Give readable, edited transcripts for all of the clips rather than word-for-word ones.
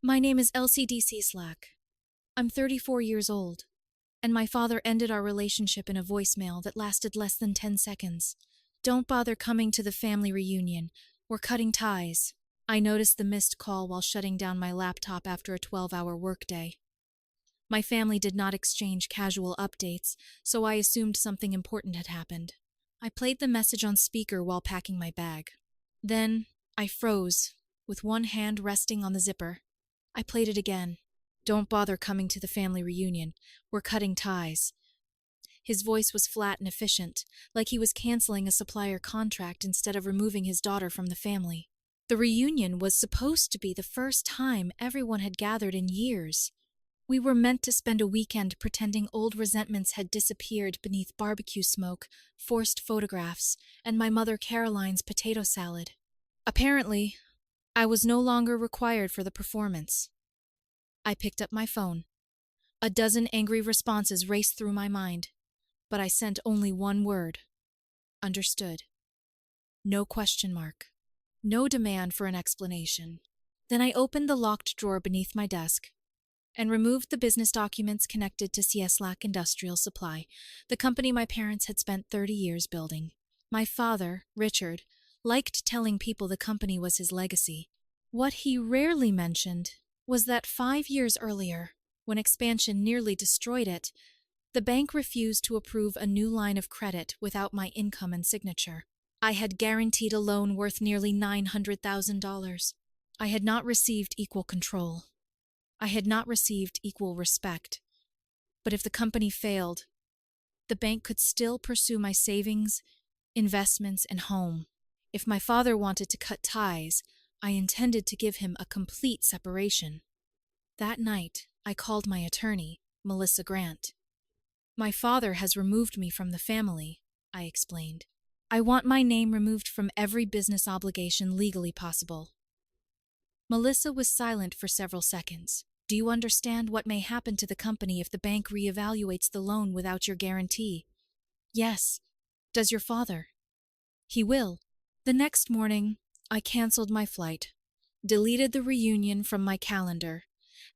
My name is LCDC Slack. I'm 34 years old, and my father ended our relationship in a voicemail that lasted less than 10 seconds. Don't bother coming to the family reunion. We're cutting ties. I noticed the missed call while shutting down my laptop after a 12-hour workday. My family did not exchange casual updates, so I assumed something important had happened. I played the message on speaker while packing my bag. Then, I froze, with one hand resting on the zipper. I played it again. Don't bother coming to the family reunion. We're cutting ties. His voice was flat and efficient, like he was canceling a supplier contract instead of removing his daughter from the family. The reunion was supposed to be the first time everyone had gathered in years. We were meant to spend a weekend pretending old resentments had disappeared beneath barbecue smoke, forced photographs, and my mother Caroline's potato salad. Apparently, I was no longer required for the performance. I picked up my phone. A dozen angry responses raced through my mind, but I sent only one word. Understood. No question mark. No demand for an explanation. Then I opened the locked drawer beneath my desk and removed the business documents connected to CS-LAC Industrial Supply, the company my parents had spent 30 years building. My father, Richard, liked telling people the company was his legacy. What he rarely mentioned was that 5 years earlier, when expansion nearly destroyed it, the bank refused to approve a new line of credit without my income and signature. I had guaranteed a loan worth nearly $900,000. I had not received equal control. I had not received equal respect. But if the company failed, the bank could still pursue my savings, investments, and home. If my father wanted to cut ties, I intended to give him a complete separation. That night, I called my attorney, Melissa Grant. My father has removed me from the family, I explained. I want my name removed from every business obligation legally possible. Melissa was silent for several seconds. Do you understand what may happen to the company if the bank reevaluates the loan without your guarantee? Yes. Does your father? He will. The next morning, I canceled my flight, deleted the reunion from my calendar,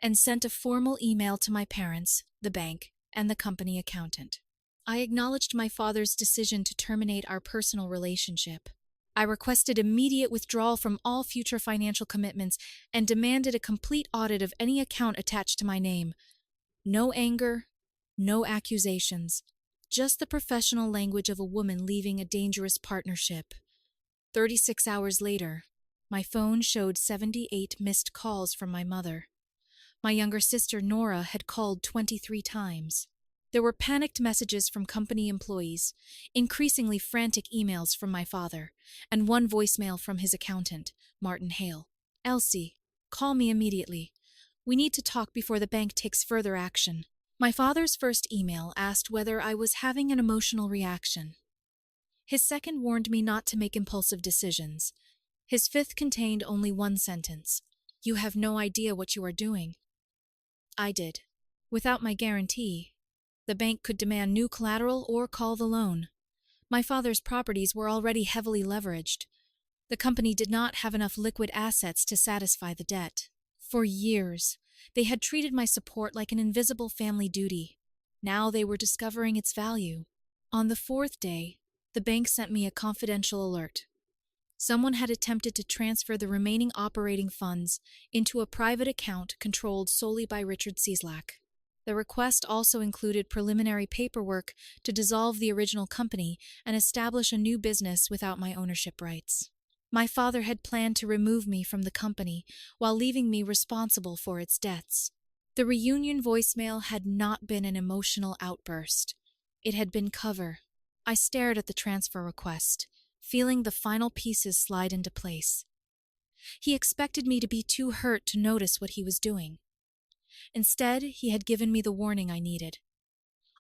and sent a formal email to my parents, the bank, and the company accountant. I acknowledged my father's decision to terminate our personal relationship. I requested immediate withdrawal from all future financial commitments and demanded a complete audit of any account attached to my name. No anger, no accusations, just the professional language of a woman leaving a dangerous partnership. 36 hours later, my phone showed 78 missed calls from my mother. My younger sister Nora had called 23 times. There were panicked messages from company employees, increasingly frantic emails from my father, and one voicemail from his accountant, Martin Hale. Elsie, call me immediately. We need to talk before the bank takes further action. My father's first email asked whether I was having an emotional reaction. His second warned me not to make impulsive decisions. His fifth contained only one sentence. You have no idea what you are doing. I did. Without my guarantee, the bank could demand new collateral or call the loan. My father's properties were already heavily leveraged. The company did not have enough liquid assets to satisfy the debt. For years, they had treated my support like an invisible family duty. Now they were discovering its value. On the fourth day, the bank sent me a confidential alert. Someone had attempted to transfer the remaining operating funds into a private account controlled solely by Richard Cieslak. The request also included preliminary paperwork to dissolve the original company and establish a new business without my ownership rights. My father had planned to remove me from the company while leaving me responsible for its debts. The reunion voicemail had not been an emotional outburst. It had been cover. I stared at the transfer request, feeling the final pieces slide into place. He expected me to be too hurt to notice what he was doing. Instead, he had given me the warning I needed.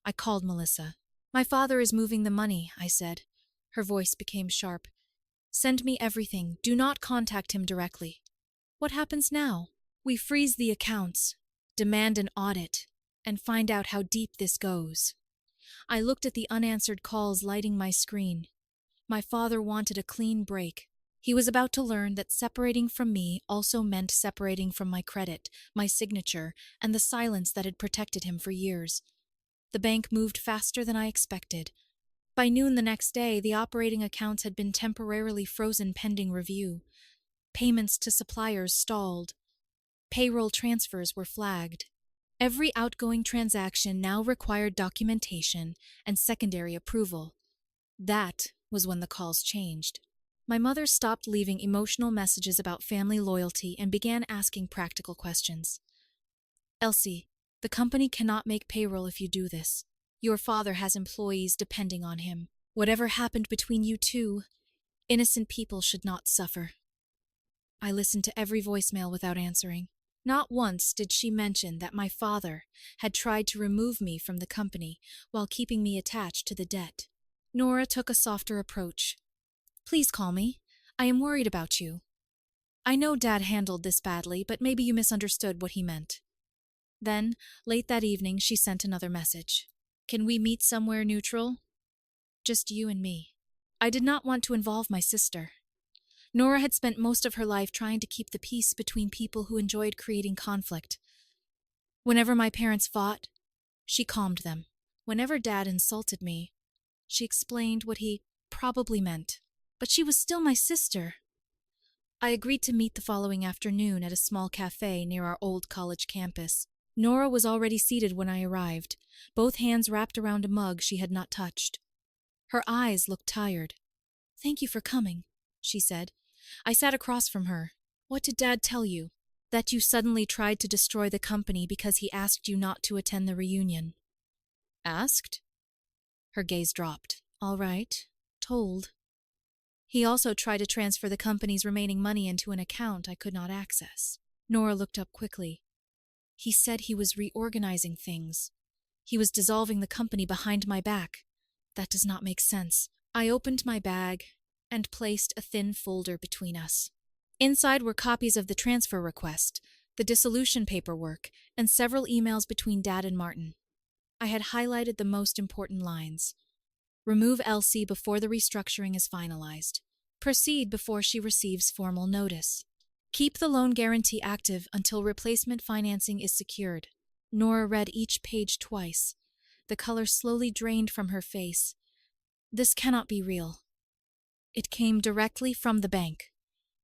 I called Melissa. My father is moving the money, I said. Her voice became sharp. Send me everything. Do not contact him directly. What happens now? We freeze the accounts, demand an audit, and find out how deep this goes. I looked at the unanswered calls lighting my screen. My father wanted a clean break, He was about to learn that separating from me also meant separating from my credit, my signature, and the silence that had protected him for years. The bank moved faster than I expected. By noon the next day, the operating accounts had been temporarily frozen pending review. Payments to suppliers stalled. Payroll transfers were flagged. Every outgoing transaction now required documentation and secondary approval. That was when the calls changed. My mother stopped leaving emotional messages about family loyalty and began asking practical questions. Elsie, the company cannot make payroll if you do this. Your father has employees depending on him. Whatever happened between you two, innocent people should not suffer. I listened to every voicemail without answering. Not once did she mention that my father had tried to remove me from the company while keeping me attached to the debt. Nora took a softer approach. Please call me. I am worried about you. I know Dad handled this badly, but maybe you misunderstood what he meant. Then, late that evening, she sent another message. Can we meet somewhere neutral? Just you and me. I did not want to involve my sister. Nora had spent most of her life trying to keep the peace between people who enjoyed creating conflict. Whenever my parents fought, she calmed them. Whenever Dad insulted me, she explained what he probably meant. But she was still my sister. I agreed to meet the following afternoon at a small cafe near our old college campus. Nora was already seated when I arrived, both hands wrapped around a mug she had not touched. Her eyes looked tired. Thank you for coming, she said. I sat across from her. What did Dad tell you? That you suddenly tried to destroy the company because he asked you not to attend the reunion. Asked? Her gaze dropped. All right. Told. He also tried to transfer the company's remaining money into an account I could not access. Nora looked up quickly. He said he was reorganizing things. He was dissolving the company behind my back. That does not make sense. I opened my bag and placed a thin folder between us. Inside were copies of the transfer request, the dissolution paperwork, and several emails between Dad and Martin. I had highlighted the most important lines. Remove Elsie before the restructuring is finalized. Proceed before she receives formal notice. Keep the loan guarantee active until replacement financing is secured. Nora read each page twice. The color slowly drained from her face. This cannot be real. It came directly from the bank.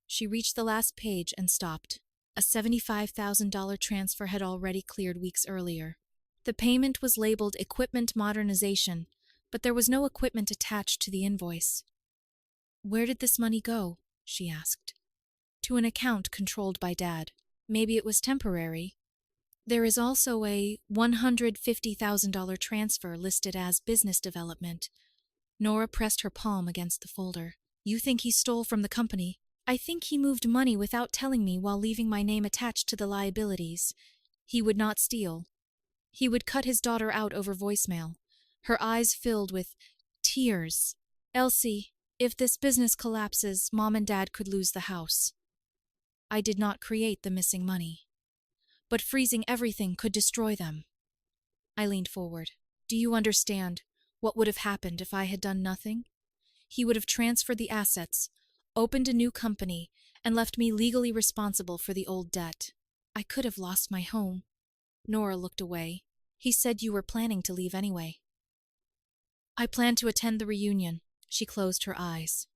She reached the last page and stopped. A $75,000 transfer had already cleared weeks earlier. The payment was labeled equipment modernization, but there was no equipment attached to the invoice. Where did this money go? She asked. To an account controlled by Dad. Maybe it was temporary. There is also a $150,000 transfer listed as business development. Nora pressed her palm against the folder. You think he stole from the company? I think he moved money without telling me while leaving my name attached to the liabilities. He would not steal. He would cut his daughter out over voicemail. Her eyes filled with tears. Elsie, if this business collapses, Mom and Dad could lose the house. I did not create the missing money. But freezing everything could destroy them. I leaned forward. Do you understand what would have happened if I had done nothing? He would have transferred the assets, opened a new company, and left me legally responsible for the old debt. I could have lost my home. Nora looked away. He said you were planning to leave anyway. I planned to attend the reunion. She closed her eyes.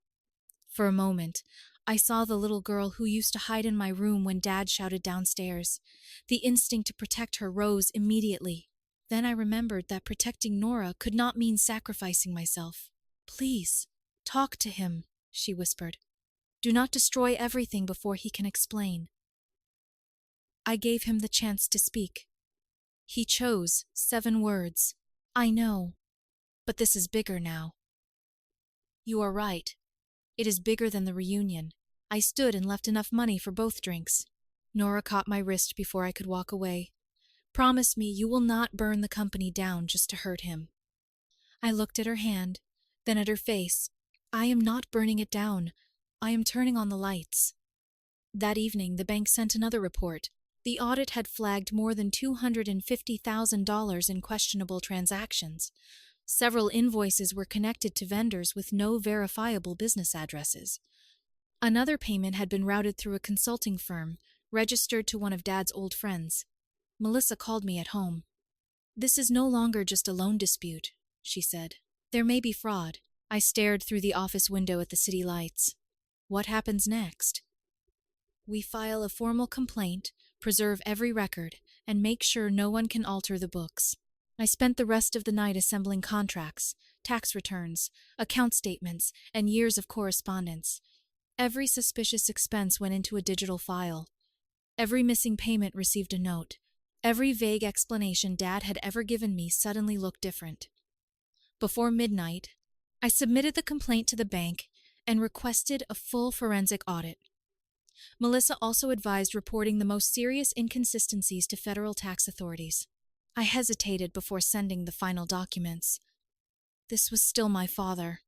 For a moment, I saw the little girl who used to hide in my room when Dad shouted downstairs. The instinct to protect her rose immediately. Then I remembered that protecting Nora could not mean sacrificing myself. Please, talk to him, she whispered. Do not destroy everything before he can explain. I gave him the chance to speak. He chose 7 words. I know, but this is bigger now. You are right. It is bigger than the reunion. I stood and left enough money for both drinks. Nora caught my wrist before I could walk away. Promise me you will not burn the company down just to hurt him. I looked at her hand, then at her face. I am not burning it down. I am turning on the lights. That evening, the bank sent another report. The audit had flagged more than $250,000 in questionable transactions. Several invoices were connected to vendors with no verifiable business addresses. Another payment had been routed through a consulting firm, registered to one of Dad's old friends. Melissa called me at home. "This is no longer just a loan dispute," she said. "There may be fraud." I stared through the office window at the city lights. What happens next? "We file a formal complaint, preserve every record, and make sure no one can alter the books." I spent the rest of the night assembling contracts, tax returns, account statements, and years of correspondence. Every suspicious expense went into a digital file. Every missing payment received a note. Every vague explanation Dad had ever given me suddenly looked different. Before midnight, I submitted the complaint to the bank and requested a full forensic audit. Melissa also advised reporting the most serious inconsistencies to federal tax authorities. I hesitated before sending the final documents. This was still my father.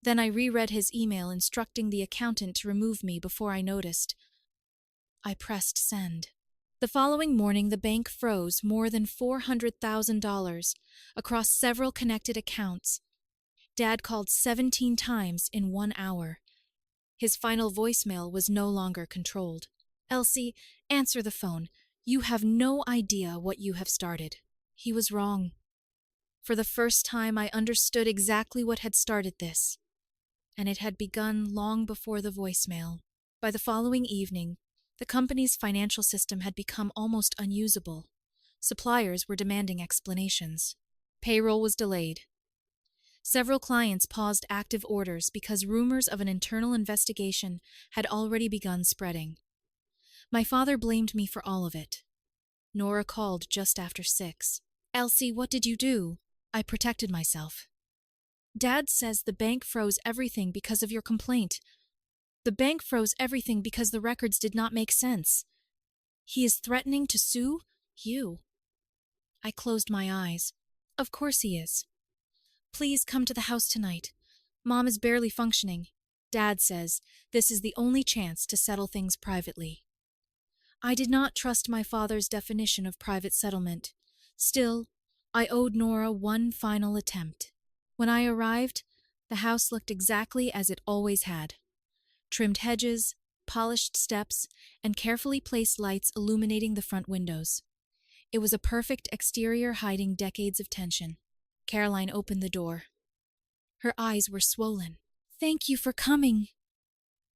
Then I reread his email instructing the accountant to remove me before I noticed. I pressed send. The following morning, the bank froze more than $400,000 across several connected accounts. Dad called 17 times in 1 hour. His final voicemail was no longer controlled. "Elsie, answer the phone. You have no idea what you have started." He was wrong. For the first time, I understood exactly what had started this, and it had begun long before the voicemail. By the following evening, the company's financial system had become almost unusable. Suppliers were demanding explanations. Payroll was delayed. Several clients paused active orders because rumors of an internal investigation had already begun spreading. My father blamed me for all of it. Nora called just after 6. "Elsie, what did you do?" I protected myself. "Dad says the bank froze everything because of your complaint. The bank froze everything because the records did not make sense. He is threatening to sue you." I closed my eyes. "Of course he is. Please come to the house tonight. Mom is barely functioning. Dad says this is the only chance to settle things privately." I did not trust my father's definition of private settlement. Still, I owed Nora one final attempt. When I arrived, the house looked exactly as it always had. Trimmed hedges, polished steps, and carefully placed lights illuminating the front windows. It was a perfect exterior hiding decades of tension. Caroline opened the door. Her eyes were swollen. "Thank you for coming."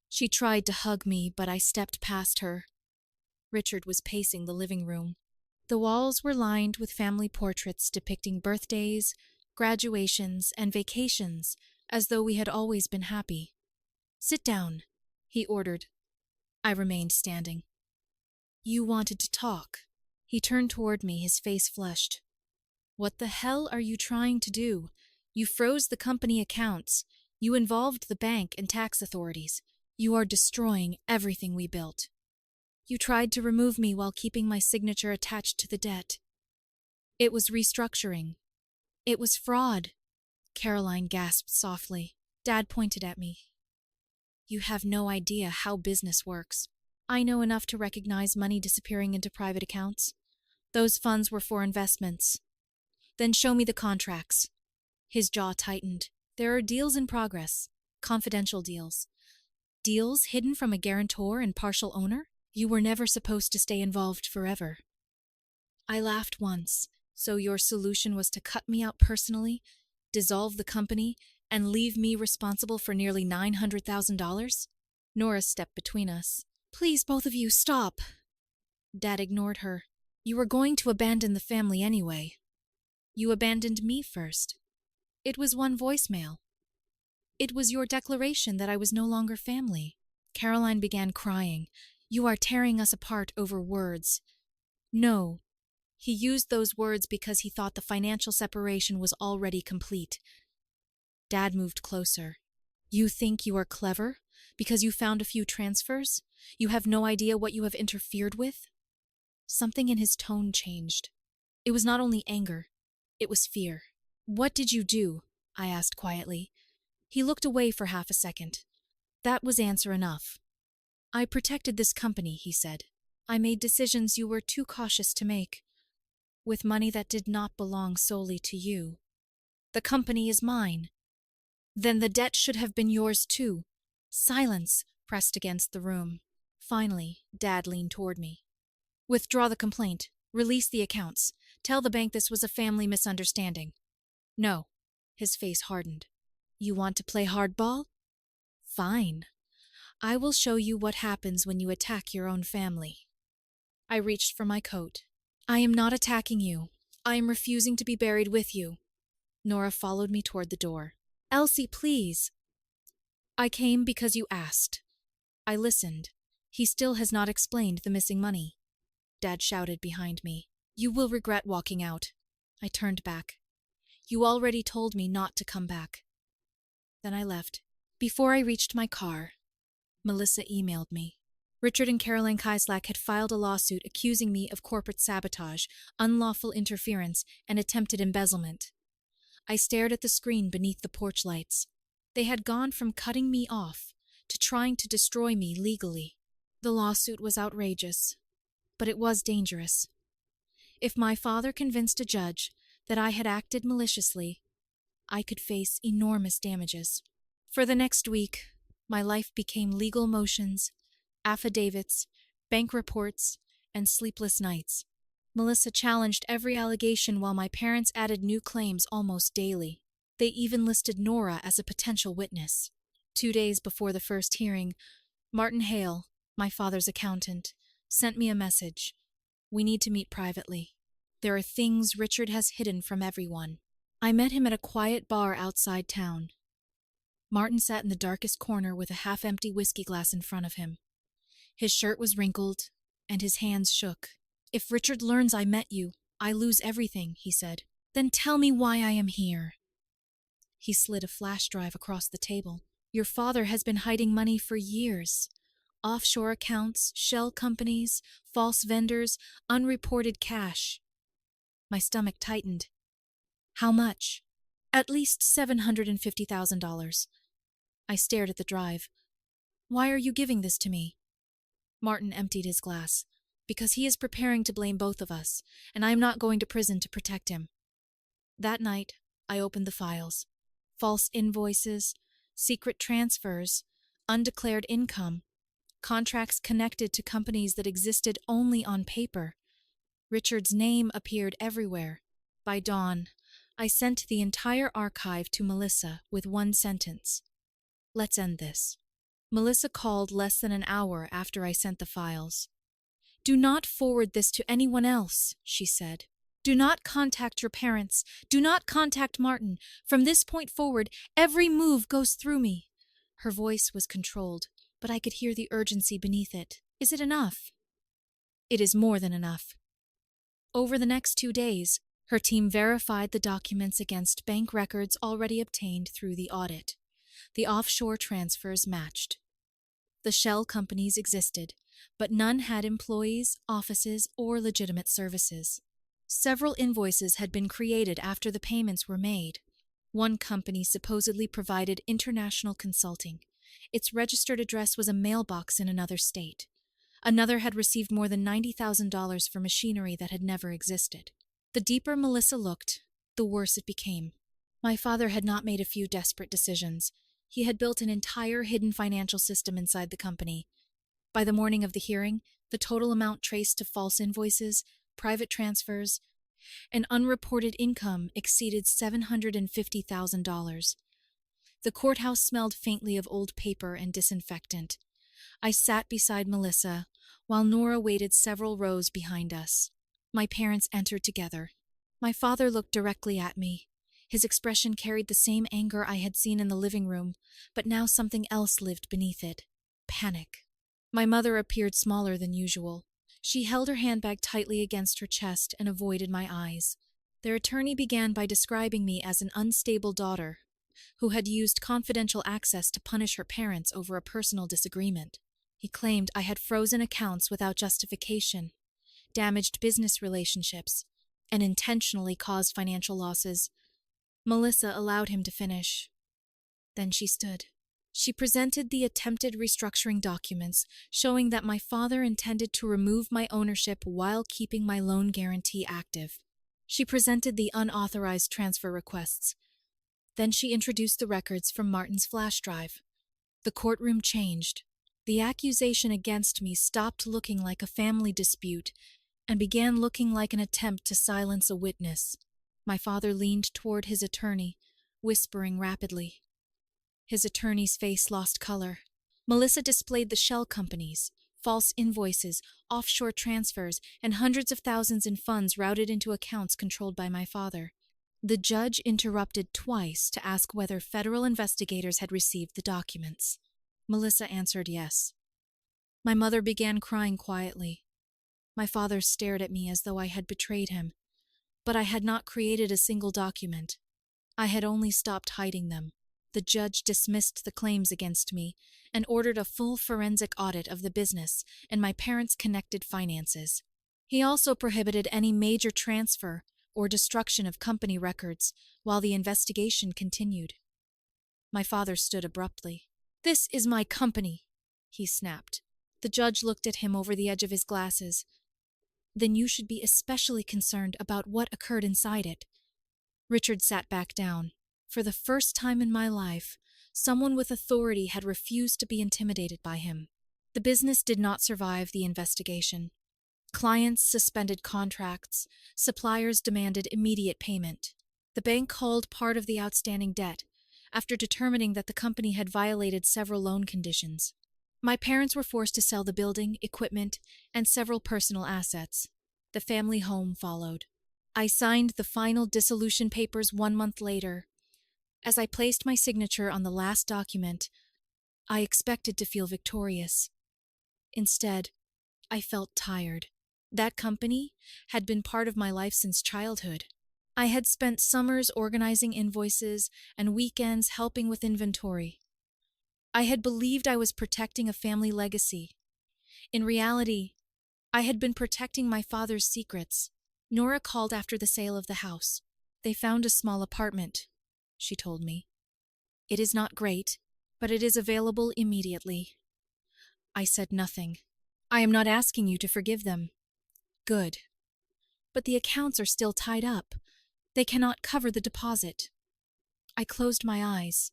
She tried to hug me, but I stepped past her. Richard was pacing the living room. The walls were lined with family portraits depicting birthdays, graduations, and vacations, as though we had always been happy. "Sit down," he ordered. I remained standing. "You wanted to talk." He turned toward me, his face flushed. "What the hell are you trying to do? You froze the company accounts. You involved the bank and tax authorities. You are destroying everything we built. You tried to remove me while keeping my signature attached to the debt. It was restructuring. It was fraud." Caroline gasped softly. Dad pointed at me. "You have no idea how business works. I know enough to recognize money disappearing into private accounts. Those funds were for investments. Then show me the contracts." His jaw tightened. "There are deals in progress. Confidential deals. Deals hidden from a guarantor and partial owner? You were never supposed to stay involved forever." I laughed once. "So your solution was to cut me out personally, dissolve the company, and leave me responsible for nearly $900,000? Nora stepped between us. "Please, both of you, stop." Dad ignored her. "You were going to abandon the family anyway. You abandoned me first. It was one voicemail. It was your declaration that I was no longer family." Caroline began crying. "You are tearing us apart over words." "No. He used those words because he thought the financial separation was already complete." Dad moved closer. "You think you are clever? Because you found a few transfers? You have no idea what you have interfered with?" Something in his tone changed. It was not only anger, it was fear. "What did you do?" I asked quietly. He looked away for half a second. That was answer enough. "I protected this company," he said. "I made decisions you were too cautious to make, with money that did not belong solely to you. The company is mine. Then the debt should have been yours too. Silence. pressed against the room. Finally, Dad leaned toward me. Withdraw the complaint. Release the accounts. Tell the bank this was a family misunderstanding. No. His face hardened. You want to play hardball? Fine. I will show you what happens when you attack your own family. I reached for my coat. I am not attacking you. I am refusing to be buried with you. Nora followed me toward the door. Elsie, please. I came because you asked. I listened. He still has not explained the missing money. Dad shouted behind me. You will regret walking out. I turned back. You already told me not to come back. Then I left. Before I reached my car, Melissa emailed me. Richard and Caroline Kaislak had filed a lawsuit accusing me of corporate sabotage, unlawful interference, and attempted embezzlement. I stared at the screen beneath the porch lights. They had gone from cutting me off to trying to destroy me legally. The lawsuit was outrageous, but it was dangerous. If my father convinced a judge that I had acted maliciously, I could face enormous damages. For the next week, my life became legal motions, affidavits, bank reports, and sleepless nights. Melissa challenged every allegation while my parents added new claims almost daily. They even listed Nora as a potential witness. 2 days before the first hearing, Martin Hale, my father's accountant, sent me a message. We need to meet privately. There are things Richard has hidden from everyone. I met him at a quiet bar outside town. Martin sat in the darkest corner with a half-empty whiskey glass in front of him. His shirt was wrinkled, and his hands shook. If Richard learns I met you, I lose everything, he said. Then tell me why I am here. He slid a flash drive across the table. Your father has been hiding money for years. Offshore accounts, shell companies, false vendors, unreported cash. My stomach tightened. How much? At least $750,000. I stared at the drive. Why are you giving this to me? Martin emptied his glass. Because he is preparing to blame both of us, and I am not going to prison to protect him. That night, I opened the files. False invoices, secret transfers, undeclared income, contracts connected to companies that existed only on paper. Richard's name appeared everywhere. By dawn, I sent the entire archive to Melissa with one sentence. Let's end this. Melissa called less than an hour after I sent the files. Do not forward this to anyone else, she said. Do not contact your parents. Do not contact Martin. From this point forward, every move goes through me. Her voice was controlled, but I could hear the urgency beneath it. Is it enough? It is more than enough. Over the next 2 days, her team verified the documents against bank records already obtained through the audit. The offshore transfers matched. The shell companies existed, but none had employees, offices, or legitimate services. Several invoices had been created after the payments were made. One company supposedly provided international consulting. Its registered address was a mailbox in another state. Another had received more than $90,000 for machinery that had never existed. The deeper Melissa looked, the worse it became. My father had not made a few desperate decisions. He had built an entire hidden financial system inside the company. By the morning of the hearing, the total amount traced to false invoices, private transfers, and unreported income exceeded $750,000. The courthouse smelled faintly of old paper and disinfectant. I sat beside Melissa, while Nora waited several rows behind us. My parents entered together. My father looked directly at me. His expression carried the same anger I had seen in the living room, but now something else lived beneath it. Panic. My mother appeared smaller than usual. She held her handbag tightly against her chest and avoided my eyes. Their attorney began by describing me as an unstable daughter who had used confidential access to punish her parents over a personal disagreement. He claimed I had frozen accounts without justification, damaged business relationships, and intentionally caused financial losses. Melissa allowed him to finish. Then she stood. She presented the attempted restructuring documents, showing that my father intended to remove my ownership while keeping my loan guarantee active. She presented the unauthorized transfer requests. Then she introduced the records from Martin's flash drive. The courtroom changed. The accusation against me stopped looking like a family dispute and began looking like an attempt to silence a witness. My father leaned toward his attorney, whispering rapidly. His attorney's face lost color. Melissa displayed the shell companies, false invoices, offshore transfers, and hundreds of thousands in funds routed into accounts controlled by my father. The judge interrupted twice to ask whether federal investigators had received the documents. Melissa answered yes. My mother began crying quietly. My father stared at me as though I had betrayed him, but I had not created a single document. I had only stopped hiding them. The judge dismissed the claims against me and ordered a full forensic audit of the business and my parents' connected finances. He also prohibited any major transfer or destruction of company records while the investigation continued. My father stood abruptly. "This is my company," he snapped. The judge looked at him over the edge of his glasses. "Then you should be especially concerned about what occurred inside it." Richard sat back down. For the first time in my life, someone with authority had refused to be intimidated by him. The business did not survive the investigation. Clients suspended contracts, suppliers demanded immediate payment. The bank called part of the outstanding debt, after determining that the company had violated several loan conditions. My parents were forced to sell the building, equipment, and several personal assets. The family home followed. I signed the final dissolution papers 1 month later. As I placed my signature on the last document, I expected to feel victorious. Instead, I felt tired. That company had been part of my life since childhood. I had spent summers organizing invoices and weekends helping with inventory. I had believed I was protecting a family legacy. In reality, I had been protecting my father's secrets. Nora called after the sale of the house. "They found a small apartment," she told me. "It is not great, but it is available immediately." I said nothing. "I am not asking you to forgive them." "Good. But the accounts are still tied up. They cannot cover the deposit." I closed my eyes.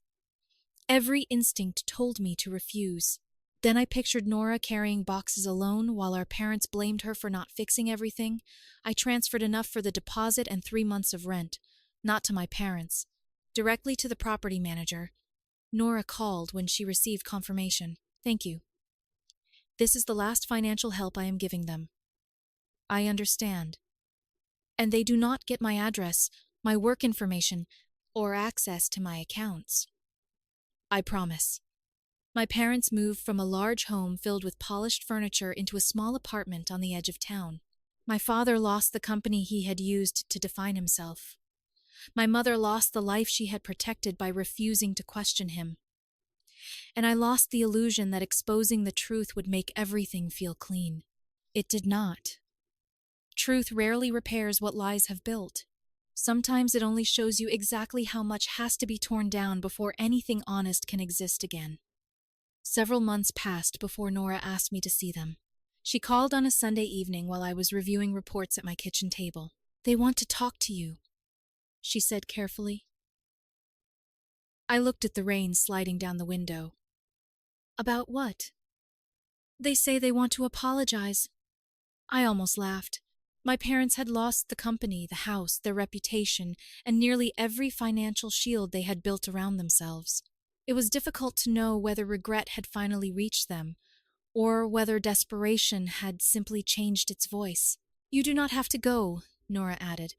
Every instinct told me to refuse. Then I pictured Nora carrying boxes alone while our parents blamed her for not fixing everything. I transferred enough for the deposit and 3 months of rent, not to my parents, directly to the property manager. Nora called when she received confirmation. "Thank you. This is the last financial help I am giving them. I understand. And they do not get my address, my work information, or access to my accounts. I promise." My parents moved from a large home filled with polished furniture into a small apartment on the edge of town. My father lost the company he had used to define himself. My mother lost the life she had protected by refusing to question him. And I lost the illusion that exposing the truth would make everything feel clean. It did not. Truth rarely repairs what lies have built. Sometimes it only shows you exactly how much has to be torn down before anything honest can exist again. Several months passed before Nora asked me to see them. She called on a Sunday evening while I was reviewing reports at my kitchen table. "They want to talk to you," she said carefully. I looked at the rain sliding down the window. "About what?" "They say they want to apologize." I almost laughed. My parents had lost the company, the house, their reputation, and nearly every financial shield they had built around themselves. It was difficult to know whether regret had finally reached them, or whether desperation had simply changed its voice. "You do not have to go," Nora added.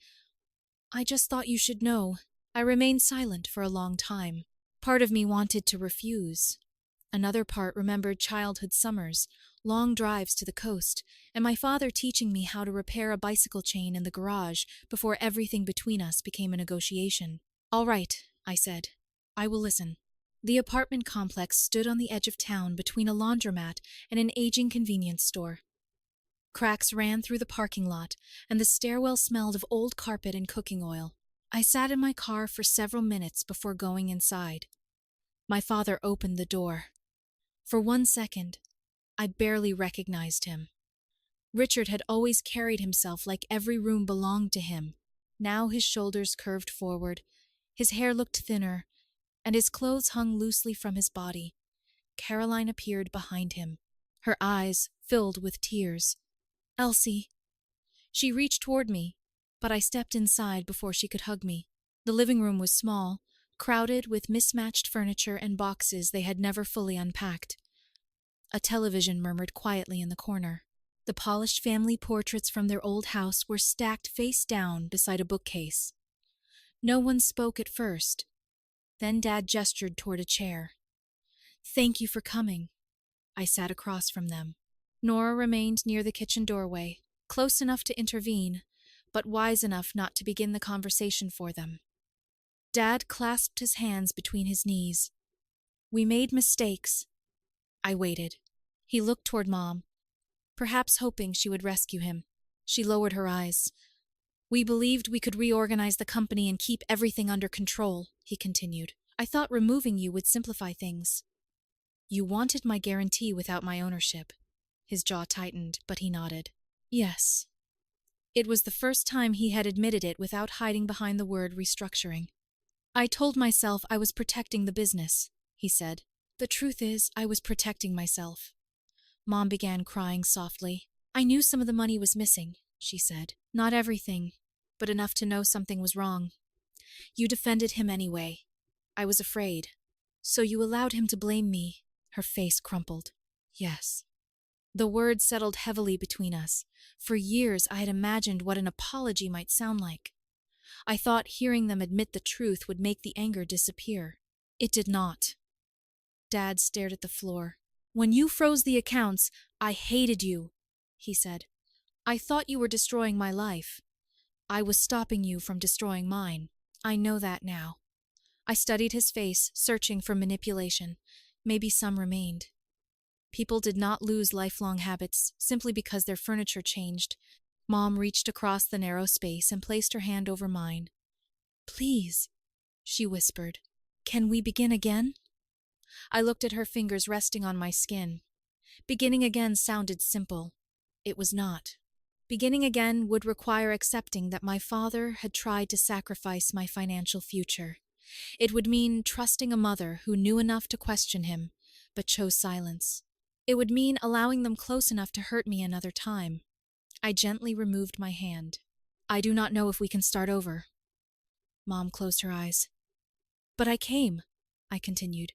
"I just thought you should know." I remained silent for a long time. Part of me wanted to refuse. Another part remembered childhood summers, long drives to the coast, and my father teaching me how to repair a bicycle chain in the garage before everything between us became a negotiation. "All right," I said. "I will listen." The apartment complex stood on the edge of town between a laundromat and an aging convenience store. Cracks ran through the parking lot, and the stairwell smelled of old carpet and cooking oil. I sat in my car for several minutes before going inside. My father opened the door. For 1 second, I barely recognized him. Richard had always carried himself like every room belonged to him. Now his shoulders curved forward, his hair looked thinner, and his clothes hung loosely from his body. Caroline appeared behind him, her eyes filled with tears. Elsie. She reached toward me, but I stepped inside before she could hug me. The living room was small, crowded with mismatched furniture and boxes they had never fully unpacked. A television murmured quietly in the corner. The polished family portraits from their old house were stacked face down beside a bookcase. No one spoke at first. Then Dad gestured toward a chair. Thank you for coming. I sat across from them. Nora remained near the kitchen doorway, close enough to intervene, but wise enough not to begin the conversation for them. Dad clasped his hands between his knees. We made mistakes. I waited. He looked toward Mom, perhaps hoping she would rescue him. She lowered her eyes. We believed we could reorganize the company and keep everything under control, he continued. I thought removing you would simplify things. You wanted my guarantee without my ownership. His jaw tightened, but he nodded. Yes. It was the first time he had admitted it without hiding behind the word restructuring. I told myself I was protecting the business, he said. The truth is, I was protecting myself. Mom began crying softly. I knew some of the money was missing, she said. Not everything, but enough to know something was wrong. You defended him anyway. I was afraid. So you allowed him to blame me. Her face crumpled. Yes. The words settled heavily between us. For years I had imagined what an apology might sound like. I thought hearing them admit the truth would make the anger disappear. It did not. Dad stared at the floor. When you froze the accounts, I hated you, he said. I thought you were destroying my life. I was stopping you from destroying mine. I know that now. I studied his face, searching for manipulation. Maybe some remained. People did not lose lifelong habits simply because their furniture changed. Mom reached across the narrow space and placed her hand over mine. Please, she whispered. Can we begin again? I looked at her fingers resting on my skin. Beginning again sounded simple. It was not. Beginning again would require accepting that my father had tried to sacrifice my financial future. It would mean trusting a mother who knew enough to question him, but chose silence. It would mean allowing them close enough to hurt me another time. I gently removed my hand. I do not know if we can start over. Mom closed her eyes. But I came, I continued.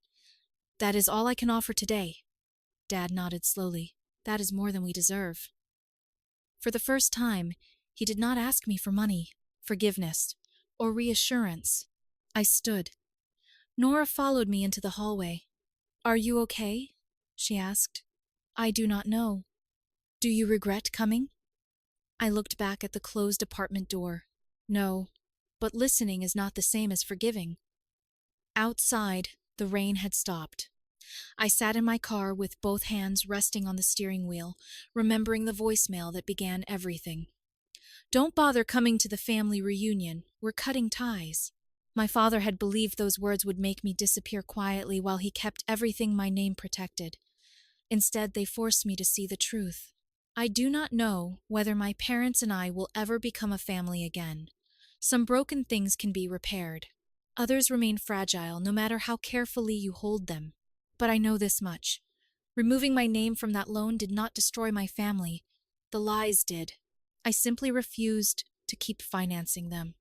That is all I can offer today. Dad nodded slowly. That is more than we deserve. For the first time, he did not ask me for money, forgiveness, or reassurance. I stood. Nora followed me into the hallway. Are you okay? She asked. I do not know. Do you regret coming? I looked back at the closed apartment door. No, but listening is not the same as forgiving. Outside, the rain had stopped. I sat in my car with both hands resting on the steering wheel, remembering the voicemail that began everything. Don't bother coming to the family reunion. We're cutting ties. My father had believed those words would make me disappear quietly while he kept everything my name protected. Instead, they forced me to see the truth. I do not know whether my parents and I will ever become a family again. Some broken things can be repaired. Others remain fragile no matter how carefully you hold them. But I know this much. Removing my name from that loan did not destroy my family. The lies did. I simply refused to keep financing them.